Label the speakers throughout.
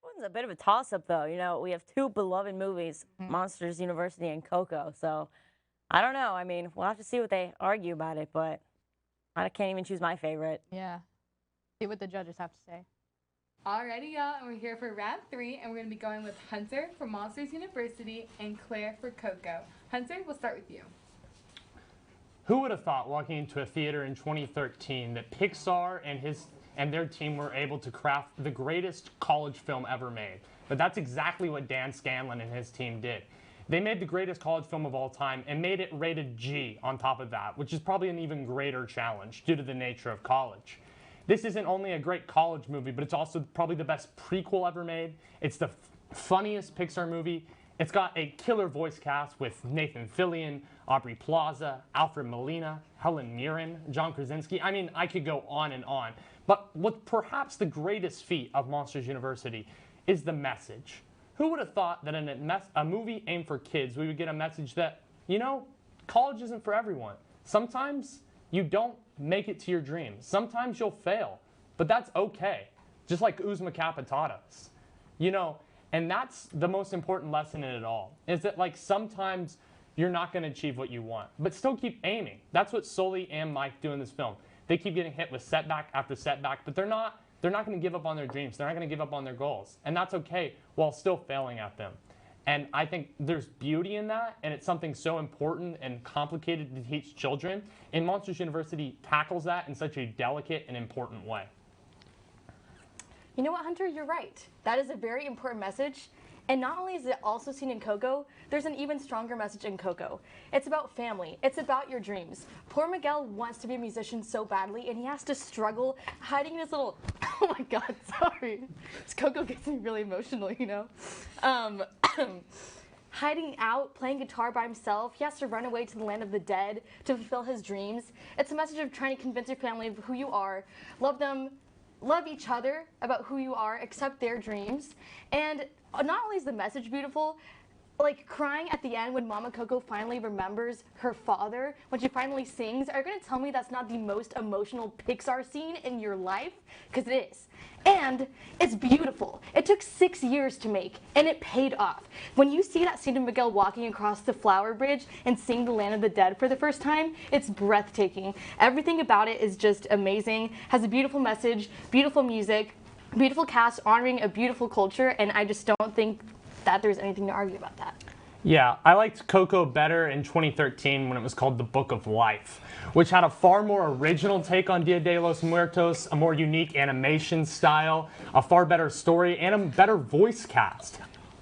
Speaker 1: One's a bit of a toss-up, though. You know, we have two beloved movies,
Speaker 2: Mhm.
Speaker 1: Monsters University and Coco. So I don't know. I mean, we'll have to see what they argue about it, but I can't even choose my favorite.
Speaker 2: Yeah. See what the judges have to say.
Speaker 3: Alrighty, y'all, and we're here for round 3, and we're going to be going with Hunter for Monsters University and Claire for Coco. Hunter, we'll start with you.
Speaker 4: Who would have thought walking into a theater in 2013 that Pixar and their team were able to craft the greatest college film ever made? But that's exactly what Dan Scanlon and his team did. They made the greatest college film of all time and made it rated G on top of that, which is probably an even greater challenge due to the nature of college. This isn't only a great college movie, but it's also probably the best prequel ever made. It's the funniest Pixar movie. It's got a killer voice cast with Nathan Fillion, Aubrey Plaza, Alfred Molina, Helen Mirren, John Krasinski. I mean, I could go on and on. But what perhaps the greatest feat of Monsters University is the message. Who would have thought that in a movie aimed for kids, we would get a message that, you know, college isn't for everyone. Sometimes you don't make it to your dreams. Sometimes you'll fail, but that's okay. Just like Uzma Kappa taught us. You know, and that's the most important lesson in it all, is that like sometimes you're not going to achieve what you want, but still keep aiming. That's what Sully and Mike do in this film. They keep getting hit with setback after setback, but they're not going to give up on their dreams. They're not going to give up on their goals, and that's okay while still failing at them. And I think there's beauty in that, and it's something so important and complicated to teach children. And Monsters University tackles that in such a delicate and important way.
Speaker 5: You know what, Hunter? You're right. That is a very important message. And not only is it also seen in Coco, there's an even stronger message in Coco. It's about family. It's about your dreams. Poor Miguel wants to be a musician so badly, and he has to struggle hiding in his little... Oh my God, sorry. This Coco gets me really emotional, you know? Hiding out, playing guitar by himself. He has to run away to the land of the dead to fulfill his dreams. It's a message of trying to convince your family of who you are, love them, love each other about who you are, accept their dreams. And not only is the message beautiful, like crying at the end when Mama Coco finally remembers her father, when she finally sings, are you going to tell me that's not the most emotional Pixar scene in your life? Because it is. And it's beautiful. It took 6 years to make, and it paid off. When you see that scene of Miguel walking across the flower bridge and seeing the land of the dead for the first time, it's breathtaking. Everything about it is just amazing, has a beautiful message, beautiful music, beautiful cast honoring a beautiful culture, and I just don't think that there's anything to argue about that.
Speaker 4: Yeah, I liked Coco better in 2013 when it was called The Book of Life, which had a far more original take on Dia de los Muertos, a more unique animation style, a far better story, and a better voice cast.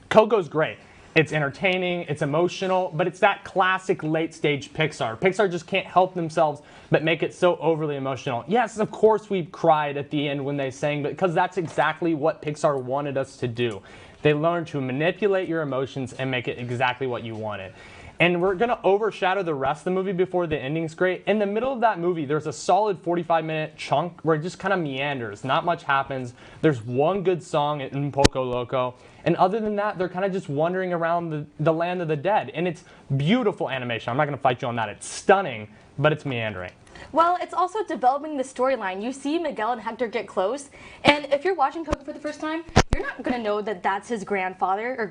Speaker 4: Coco's great. It's entertaining, it's emotional, but it's that classic late-stage Pixar. Pixar just can't help themselves but make it so overly emotional. Yes, of course we cried at the end when they sang, because that's exactly what Pixar wanted us to do. They learned to manipulate your emotions and make it exactly what you wanted. And we're going to overshadow the rest of the movie before the ending's great. In the middle of that movie, there's a solid 45-minute chunk where it just kind of meanders. Not much happens. There's one good song in Poco Loco. And other than that, they're kind of just wandering around the land of the dead. And it's beautiful animation. I'm not going to fight you on that. It's stunning, but it's meandering.
Speaker 5: Well, it's also developing the storyline. You see Miguel and Hector get close, and if you're watching Coco for the first time, you're not going to know that that's his grandfather or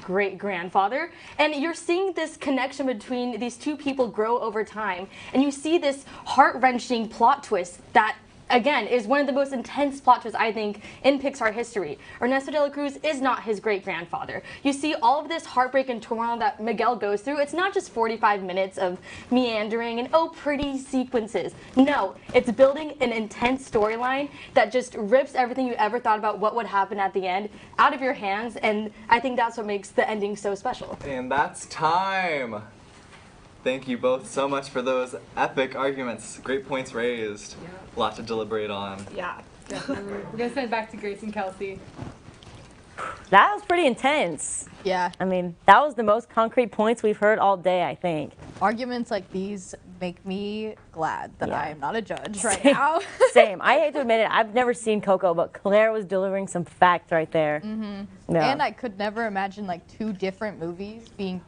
Speaker 5: great-grandfather. And you're seeing this connection between these two people grow over time, and you see this heart-wrenching plot twist that, again, is one of the most intense plot twists, I think, in Pixar history. Ernesto de la Cruz is not his great-grandfather. You see all of this heartbreak and turmoil that Miguel goes through. It's not just 45 minutes of meandering and, oh, pretty sequences. No, it's building an intense storyline that just rips everything you ever thought about what would happen at the end out of your hands, and I think that's what makes the ending so special.
Speaker 6: And that's time! Thank you both so much for those epic arguments. Great points raised.
Speaker 3: Yeah.
Speaker 6: A lot to deliberate on.
Speaker 3: Yeah, definitely. We're going to send it back to Grace and Kelsey.
Speaker 1: That was pretty intense.
Speaker 2: Yeah.
Speaker 1: I mean, that was the most concrete points we've heard all day, I think.
Speaker 2: Arguments like these make me glad that
Speaker 1: Yeah.
Speaker 2: I am not a judge right now.
Speaker 1: Same. I hate to admit it, I've never seen Coco, but Claire was delivering some facts right there.
Speaker 2: Mm-hmm.
Speaker 1: Yeah.
Speaker 2: And I could never imagine like two different movies being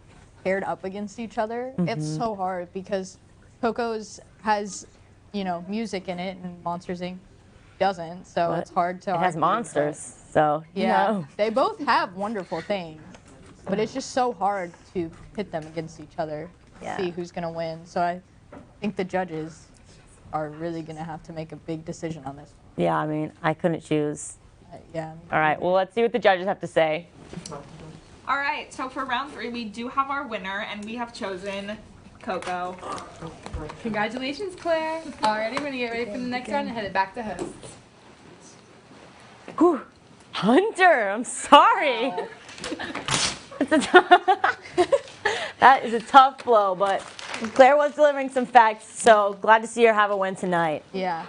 Speaker 2: paired up against each other. It's so hard because Coco's has, you know, music in it and Monsters Inc. doesn't, so
Speaker 1: But
Speaker 2: it's hard to
Speaker 1: It has
Speaker 2: argue,
Speaker 1: monsters, so
Speaker 2: but- Yeah,
Speaker 1: no.
Speaker 2: they both have wonderful things, but it's just so hard to pit them against each other,
Speaker 1: Yeah.
Speaker 2: see who's gonna win. So I think the judges are really gonna have to make a big decision on this.
Speaker 1: Yeah, I mean, I couldn't choose.
Speaker 2: Yeah.
Speaker 1: All right, well, let's see what the judges have to say.
Speaker 7: All right, so for round 3, we do have our winner, and we have chosen Coco.
Speaker 3: Congratulations, Claire. Alrighty, we're gonna get ready for the next round and head it back to host.
Speaker 1: Whew. Hunter, I'm sorry. It's a that is a tough blow, but Claire was delivering some facts, so glad to see her have a win tonight.
Speaker 2: Yeah.